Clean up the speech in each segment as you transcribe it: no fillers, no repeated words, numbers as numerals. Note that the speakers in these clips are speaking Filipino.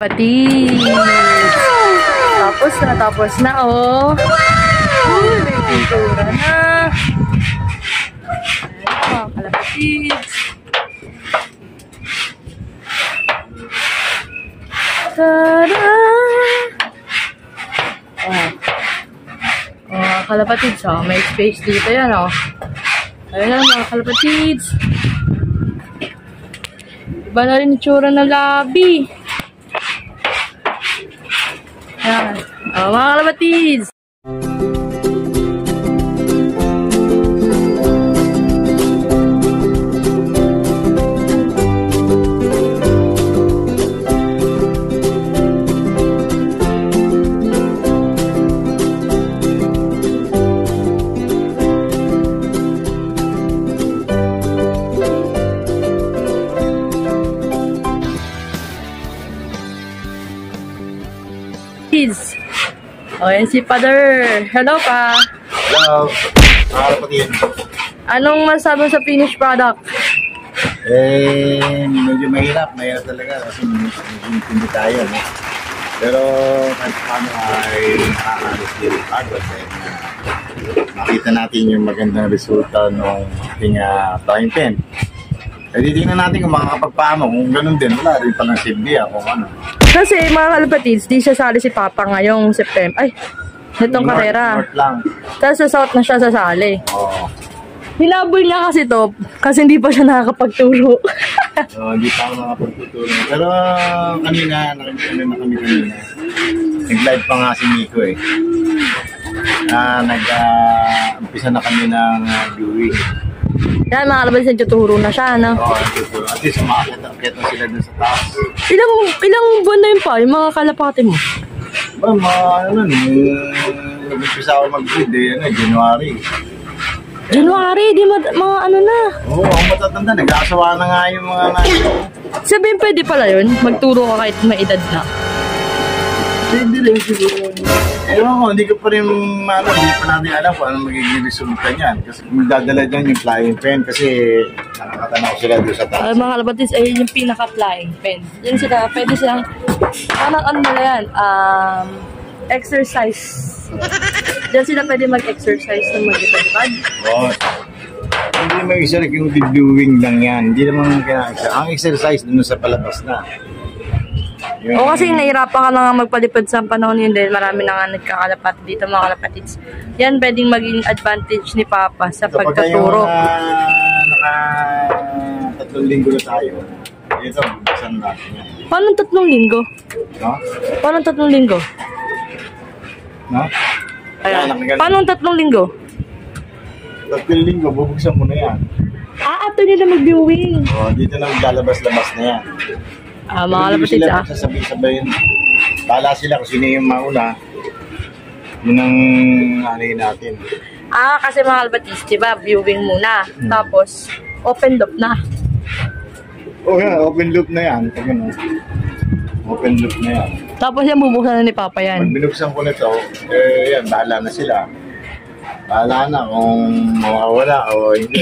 Pati. Tapos na, oh. Uy, may pintura na. Ayan, kalapatids. Tada! Oh, kalapatids, oh. May space dito yan, oh. Ayan na, mga kalapatids. Iba na rin itsura ng labi. Ayan. Oh, mga kalapatids. O, yan si Father. Hello pa. Hello. Kapatid. Anong masabi sa finished product? Medyo mahirap. Mahirap talaga kasi hindi tayo. No? Pero kahit paano ay nakakalis din hardware. Makita natin yung magandang resulta ng ating flying pen. Titingnan natin kung makakapagpaano. Kung ganun din, wala rin palang silbi kung ano. Kasi mga kalapatids, di siya sali si Papa ngayong September. Ay, itong karera. North lang. Tapos sa South na siya sasali. Oo. Hinabol niya kasi to, kasi hindi pa siya nakakapagturo. Hindi pa ako nakapagtuturo. Pero kanina, nakikita na kami kanina. Nag-live pa nga si Nico eh. Umpisa na kami ng viewing. Yan, mga kalapatids, nagtuturo na siya, no? Oo, nagtuturo. At least umakit na sila dun sa taas. Ilang buwan na yun pa, yung mga kalapati mo? Ba, nag-umpisa ako mag-breed January. January, di mga ano na. Oo, ang matatanda, nag-aasawa na nga yung mga Sabihin, pwede pala yun, magturo ka kahit may edad na. Hindi rin siguro. Ewan ko, hindi ko pa rin hindi pa natin alam kung anong magiging resulta niyan. Kasi magdadala dyan yung flying pen kasi nakakatanaw sila doon sa taas. Mga kalapatids, ayun yung pinaka-flying pen. Yan sila, pwede silang, ano na yan, exercise. Diyan sila pwede mag-exercise ng mag-ipad. Oo. Hindi mag-exercise yung viewing lang yan. Hindi naman kina-exercise. Ang exercise doon sa palabas na. O kasi nahirapan ka na nga magpalipad sa panahon yun dahil marami na nga nagkakalapati dito mga kalapatids. Yan pwedeng maging advantage ni Papa sa pagtaturo. Kapag 3 linggo na tayo, ito, buksan natin yan. Paano 3 linggo? No? Paano 3 linggo? No? Ayan. Paano 3 linggo? 3 linggo, bubuksan mo na yan. After nila mag-viewing. Dito na maglalabas-labas na yan. Mga kalapatids Sasabihin, bahala sila kung sino yung mauna. Yun ang anayin natin. Kasi mga kalapatids, diba, viewing muna. Tapos, open loop na. Yeah, open loop na yan. Open loop na yan. Tapos yan, bubuksan na ni Papa yan. Pag binuksan ko nito, yan, bahala na sila. Bahala na kung mawawala o hindi.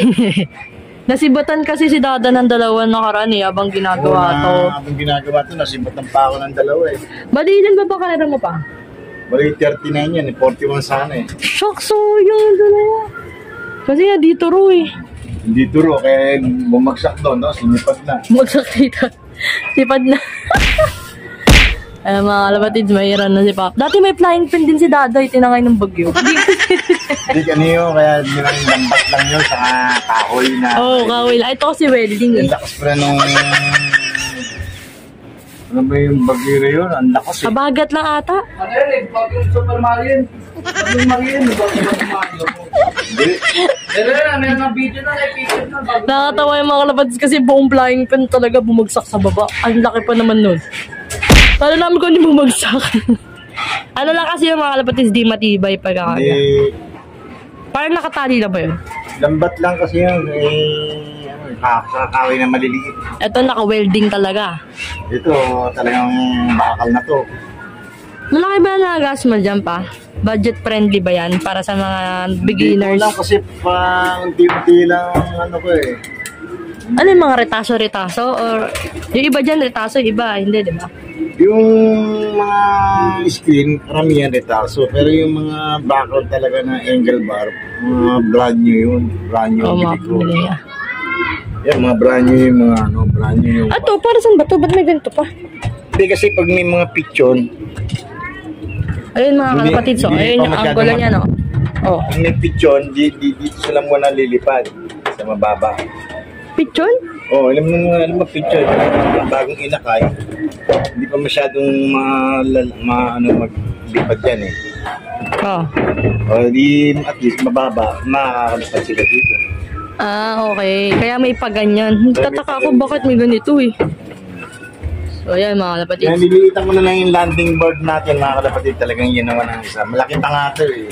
Nasibatan kasi si Dada ng 2 nakaraan habang ginagawa to. Habang ginagawa to, nasibatan pa ako ng 2 Balilan ba karera mo pa? Bali 39 yan, 41 sana eh. Shucks, so yung 2. Kasi nga dito ro eh. Hindi turo, kaya bumagsak doon, no? Sinipad na. Bumagsak dito. Sipad na. Mga kalapatids, mahiran na si Papa. Dati may flying pen din si Daday, tinangay ng bagyo. Hindi kanino, kaya lambat lang yun sa kahoy na. Kahoy lang. Ito kasi welding eh. Ang lakas pala nung... Ano ba yung bagyo na yun? Ang lakas eh. Kabagat lang ata. Bagong Super Mario. Bagong Mario. Bagong Mario. Hindi. Pero meron ng video na, picture na. Nakakatawa yung mga kalapatids kasi buong flying pen talaga bumagsak sa baba. Ang laki pa naman nun. Paano namin kung hindi bumagsak? Ano lang kasi yung mga kalapatids, di matibay pagkakaga. Parang nakatali na ba yun? Lambat lang kasi yun. Kakawin na maliliit. Ito naka-welding talaga. Ito talagang bakal na to. Malaki ba na gas mo dyan pa? Budget friendly ba yan para sa mga beginners? Hindi ko lang kasi unti-unti lang ano ko eh. Ano yung mga retaso-retaso? Or yung iba dyan retaso, iba hindi, di ba? Yung mga screen, karamihan retaso. Pero yung mga background talaga na angle bar, mga brand new yun. Brand new. Oo, mga pamili niya. Yan, mga brand new yung mga ano, brand new yung... Ato, para saan ba to? Ba't may ganito pa? Hindi kasi pag may mga picture, Ayun mga kalapatid, so. Ayun yung angulo niya, no? Oh. pag may picture, dito sila muna lilipad sa mababa. Pichon? Oh, alam mo picture, bagong inakay, hindi pa masyadong maglipad yan eh. Oh. O di at least mababa, makakalipad sila dito. Ah, okay. Kaya may paganyan. Tataka ako bakit may ganito eh. So, ayan mga kalapatid. Kaya nililitan mo na lang yung landing board natin, mga kalapatid, talagang yun naman ang isa. Malaki pa nga ito eh.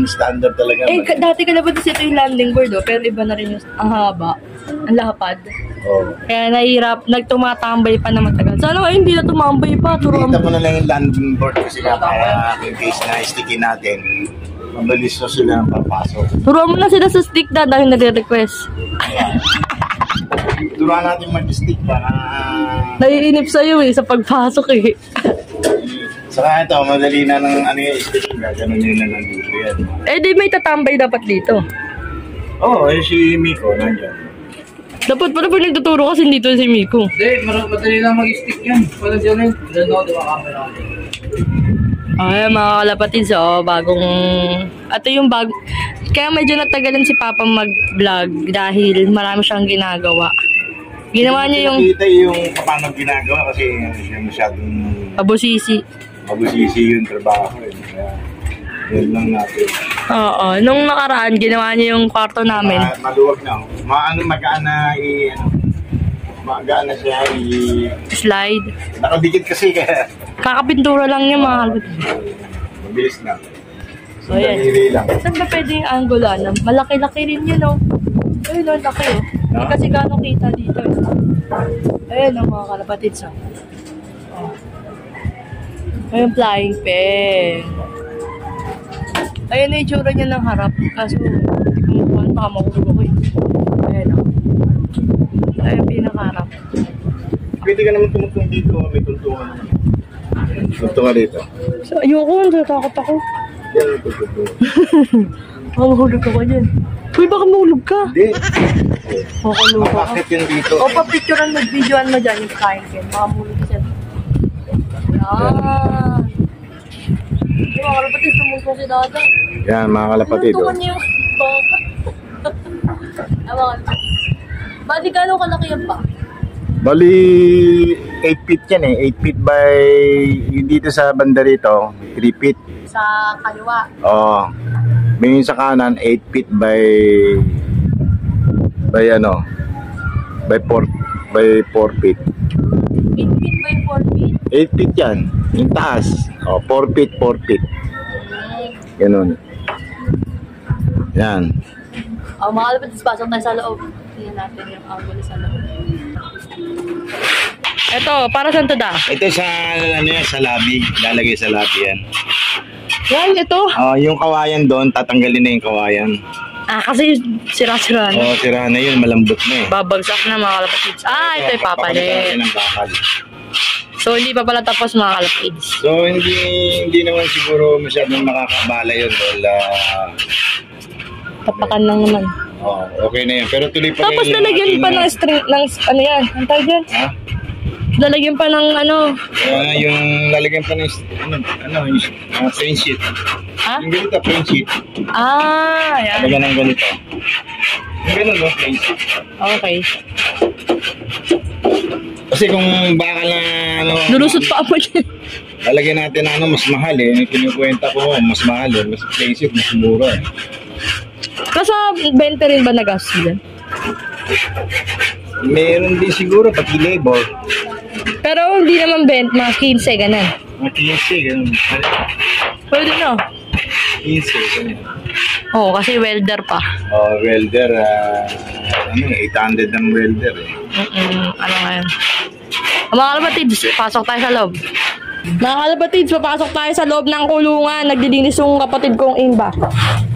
Standard talaga. Eh, dati kalapatid ito yung landing board, oh, pero iba na rin yung ang haba, ang lapad. Oh. Kaya nahihirap, nagtumatambay pa na matagal. Sana nga hindi na tumambay pa. Turuan Nililitan mo na lang yung landing board kasi nga para in case na sticky natin, mabilis na sila ang papasok. Turuan mo na sila sa stick dahil nagre-request. Turuan natin mag-stick para... Naiinip sa'yo eh, sa pagpasok eh. Saka ito, madali na ng ano yung stick na, gano'n yun na nandito yan. Eh di may tatambay dapat dito. Oo, si Miko nandiyan. Dapat pala pag nagtuturo kasi dito si Miko. Hindi, madali lang mag-stick yan. Wala dyan eh. Diyan ako, di ba camera? Ay, mga kalapatid, so bagong... Ito yung Kaya medyo natagalan si Papa mag-vlog dahil marami siyang ginagawa. Ginawa niya yung... Nakita yung paano ginagawa kasi masyadong... Abusisi. Abusisi yung trabaho eh. Kaya, yun lang natin. Oo. Nung nakaraan, ginawa niya yung kwarto namin. Maluwag na. Magaan na magaan na siya Slide. nakadikit kasi kaya... Kakapintura lang niya, mga kalapatid. Mabilis na. So, ayan. Daliri lang. Saan ba pwede yung angulo? Malaki-laki rin yun, oh. Ayun, oh, laki, oh. No? Kasi gano'ng kita dito, eh. Ayun, oh, mga kalapatid, so. Oh. Ayun, flying pen. Ayun na yung tsura niya ng harap. Kaso, hindi ko makuha. Baka mahulog ako, eh. Ayun, oh. Ayun, pinakaharap. Pwede ka naman tumutong dito. May tuntungan naman. Tuntungan dito. So, ayoko, natatakot ako. Yan ang tuntungan. Baka mahulog ako dyan. Uy, baka mahulog ka. Hindi. Makaluka ka. Bakit yun dito? O, papicturean, mag-videoan mo dyan yung flying pen. Baka mahulog ka dyan. Yan. Yung mga kalapatid, sumultong si Dada. Yan, mga kalapatid. Sinultungan niya yung baka. Ay, mga kalapatid. Bali, gano'ng kalaki yan pa? Bali, 8 feet yan eh. 8 feet by, yung dito sa banda rito, 3 feet. Sa kaliwa. Oo. May sa kanan, 8 feet by ano, by 4 feet. 8 feet by 4 feet? 8 feet yan, yung taas. Oh, 4 feet, 4 feet. Ganun. Yan. O, mga kalapatid, pasok tayo sa loob. Tingnan natin yung angulo sa loob. Ito, para saan to da? Ito sa, ano yan, sa lobby. Lalagay sa lobby yan. Yan, ito. Yung kawayan doon, tatanggalin na yung kawayan. Ah, kasi sira-sira na. Sira na yun, malambot na eh. Babagsak na mga kalapatids. Ah, ito yung papalit. Ng bakal. So, hindi pa pala tapos mga kalapatids. So, hindi naman siguro masyadong makakabala yun dahil Tapakan lang naman. okay na yan. Pero tuloy pa Tapos rin yung lalagyan ating, pa ng string, ng ano yan? Ang tawag dyan? Ha? Lalagyan pa ng ano? Yung lalagyan pa ng plain sheet. Ha? Yung ganito, plain sheet. Ah, yan. Lalagyan ng ganito. Yung ganun, no? Plain sheet. Okay. Kasi kung bakal na Lulusot pa ako dyan. lalagyan natin na mas mahal eh. Kinukwenta ko, mas mahal eh. Mas plain sheet, mas mura eh. Kasi 20 rin ba nagastos dyan? Meron din siguro pati labor. Pero hindi naman 20, mga 15, ganun. Mga 15, ganun. Pwede na. 15, ganun. Oo, kasi welder pa. Welder, 800 ng welder eh. Ano nga yun? Mga kalapatids, pasok tayo sa loob. Mga kalapatids, papasok tayo sa loob ng kulungan. Nagdidinis yung kapatid kong Inba.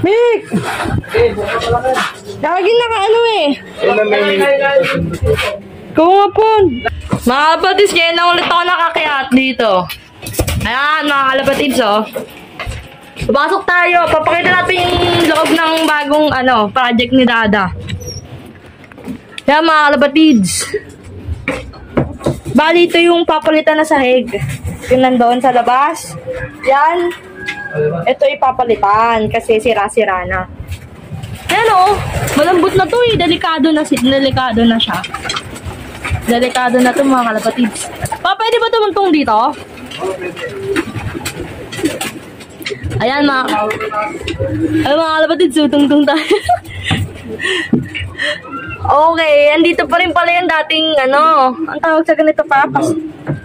Mick! Lagi na ka ano eh. Ikaw nga po. Mga kalapatids, ngayon na ulit ako nakakyat dito. Ayan, mga kalapatids, oh. Papasok tayo. Papakita natin yung loob ng bagong, project ni Dada. Ayan, mga kalapatids. Bali, ito yung papalitan na sahig. Yung nandoon sa labas. Yan. Ito ipapalitan kasi sira-sira na. Ayan, oh. Malambot na to eh. Delikado na siya. Delikado na to, mga kalapatids. Pwede ba tumungtong dito? Ayan, mga kalapatids, tungtong tayo. Okay, andito pa rin pala yung dating, ang tawag sa ganito pa,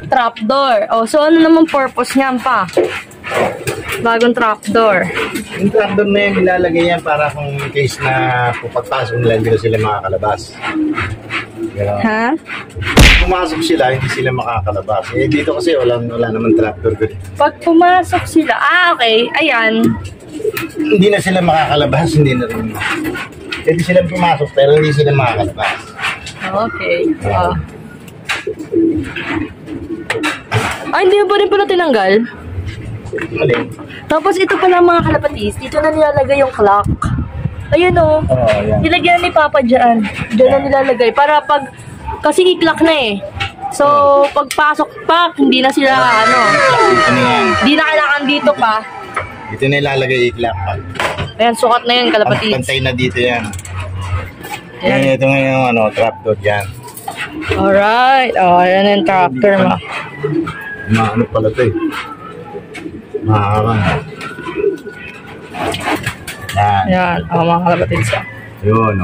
trapdoor. Oh, so ano naman purpose niyan pa? Bagong trapdoor. Yung trapdoor na yan, nilalagay yan para kung case na pagpasok nila, hindi na sila makakalabas. Gano'n. Ha? Pumasok sila, hindi sila makakalabas. Eh, dito kasi wala naman trapdoor. Pag pumasok sila, okay, ayan. Hindi na sila makakalabas, hindi na rin. Pwede silang pumasok, pero hindi sila makakalabas. Okay. Hindi mo pa rin pala tinanggal? Alin? Tapos ito pala, mga kalapatids, dito na nilalagay yung clock. Ayun o. Yan. Nilagyan ni Papa dyan. Dyan na nilalagay. Para pag, kasi i-clock na eh. So, pagpasok pa, hindi na sila, hindi na kailangan dito pa. Dito na ilalagay i-clock pa. Ayan, sukat na yun, kalapatids. Pantay na dito yan. Ayan. Ito ngayon, trapdoor dyan. Alright. Ayan yung tractor mo. Ano pala ito eh. Yan. Ayan, mga kalapatids. Yun,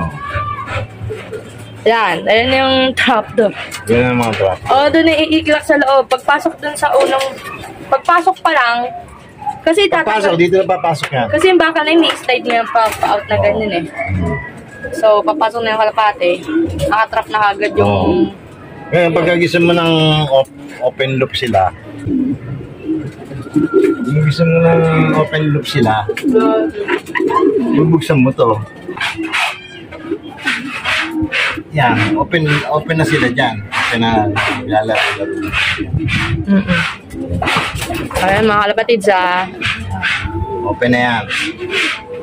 Yan, ayan yung trapdoor. Yan ang mga trapdoor. Doon i-clock sa loob. Pagpasok dun sa pagpasok pa lang, kasi papasok, dito na papasok yan. Kasi yung baka na yung slide na yung pa-out na ganyan eh. So, papasok na yung kalapate, nakatrap na agad yung... Ngayon, pagkagisa mo ng open loop sila, bubuksan mo to. Yan, open na sila dyan. Open na, lalaro. Ayan, mga kalapatids, Open na yan.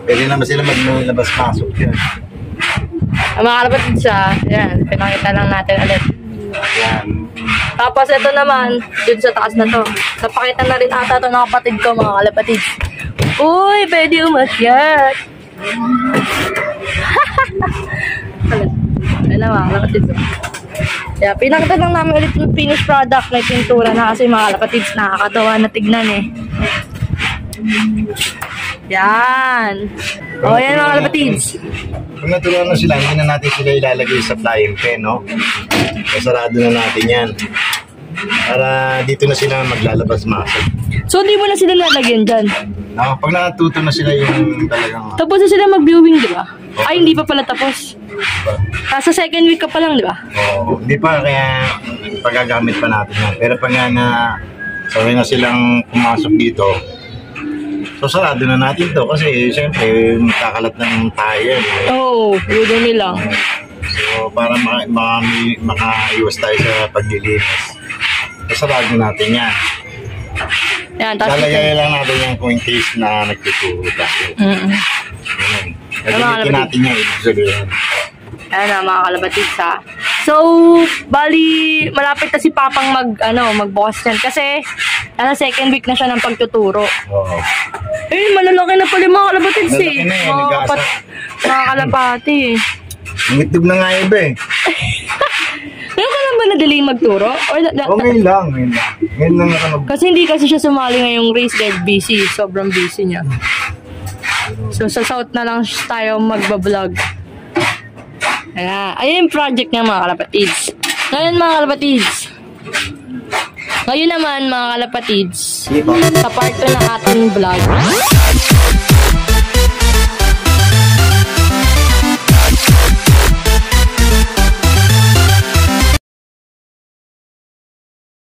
Pwede naman sila maglabas-pasok yan. Mga kalapatids, ayan, pinakita lang natin ulit. Yan. Tapos ito naman, dun sa taas na to. Napakita na rin ata ito ng kapatid ko, mga kalapatids. Uy, pwede umakyat. Ayan na, mga kalapatids. Yeah, pinakita lang namin ulit yung finished product na pintura na kasi mga kalapatids, nakakatawa na tignan eh. Yan. Yan mga kalapatids. Kung naturuan na sila, hindi na natin sila ilalagay sa flying pen, no? Kasarado na natin yan. Para dito na sila maglalabas-masok. So, hindi mo na sila nalagyan dyan? No, pag natuto na sila yung talagang... Tapos na sila mag-viewing, di ba? Ay, hindi pa pala tapos. Sa second week ka pa lang, di ba? Oo, hindi pa, kaya pagagamit pa natin yan. Pero pag nga na sabi na silang pumasok dito, so sarado na natin to kasi siyempre magkakalat ng tayo. Oo, dudumi lang. So para makaiwas tayo sa paglilinis, so sarado natin yan. Yan, lalagay lang natin yung point case na nagtuturo tayo. Gagamitin natin yung ibig sabihin. Ayan na, mga kalapatids ha. So, bali, malapit na si Papang magbukas yan. Kasi, second week na siya ng pagtuturo. Oo. Malalaki na pala yung mga kalapatids eh. Malalaki na eh, nag-asa. Mga kalapati eh. Nangitog na nga iba eh. Ngayon ka lang ba na-delay magturo? Ngayon lang. Ngayon lang ako Kasi hindi kasi siya sumali ngayong race dahil busy. Sobrang busy niya. So, sa South na lang tayo magbablog. Ayan yung project niya mga kalapatids. Ngayon mga kalapatids. Ngayon naman mga kalapatids. Sa part 2 ng ating vlog.